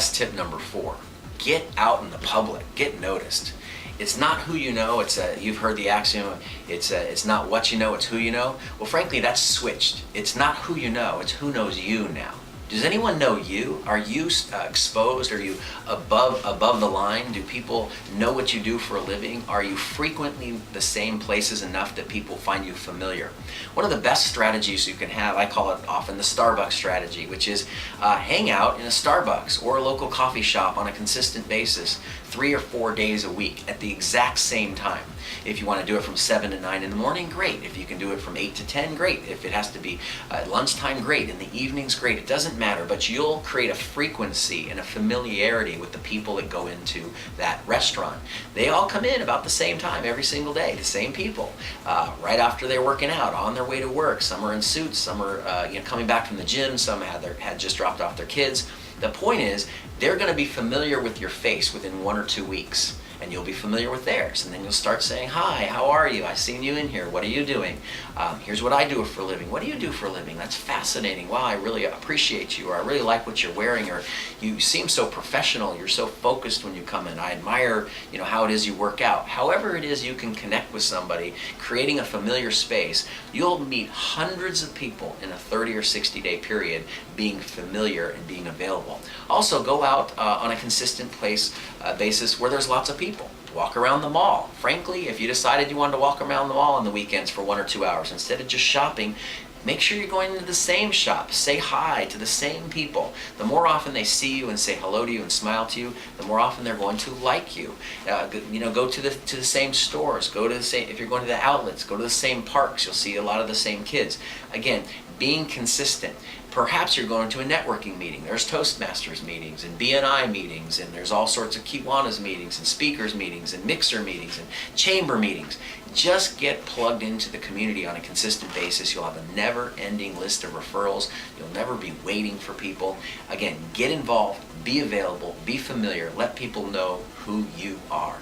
success tip number 4. Get out in the public, get noticed. It's not who you know, you've heard the axiom, it's not what you know, it's who you know. Well, frankly, that's switched. It's not who you know, it's who knows you now. Does anyone know you? Are you exposed? Are you above the line? Do people know what you do for a living? Are you frequently the same places enough that people find you familiar? One of the best strategies you can have, I call it often the Starbucks strategy, which is hang out in a Starbucks or a local coffee shop on a consistent basis 3 or 4 days a week at the exact same time. If you want to do it from 7 to 9 in the morning, great. If you can do it from 8 to 10, great. If it has to be lunchtime, great. In the evenings, great. It doesn't matter, but you'll create a frequency and a familiarity with the people that go into that restaurant. They all come in about the same time every single day, the same people, right after they're working out, on their way to work. Some are in suits, some are coming back from the gym, some had just dropped off their kids. The point is, they're going to be familiar with your face within 1 or 2 weeks. And you'll be familiar with theirs. And then you'll start saying, hi, how are you? I've seen you in here. What are you doing? Here's what I do for a living. What do you do for a living? That's fascinating. Wow, I really appreciate you. Or I really like what you're wearing. Or you seem so professional. You're so focused when you come in. I admire how it is you work out. However it is you can connect with somebody, creating a familiar space, you'll meet hundreds of people in a 30 or 60 day period being familiar and being available. Also, go out on a consistent basis where there's lots of people. Walk around the mall. Frankly, if you decided you wanted to walk around the mall on the weekends for 1 or 2 hours, instead of just shopping, make sure you're going into the same shop. Say hi to the same people. The more often they see you and say hello to you and smile to you, the more often they're going to like you. Go to the same stores. Go to the same. If you're going to the outlets, go to the same parks. You'll see a lot of the same kids. Again, being consistent. Perhaps you're going to a networking meeting. There's Toastmasters meetings and BNI meetings, and there's all sorts of Kiwanis meetings and speakers meetings and mixer meetings and chamber meetings. Just get plugged into the community on a consistent basis. You'll have a never-ending list of referrals. You'll never be waiting for people. Again, get involved, be available, be familiar, let people know who you are.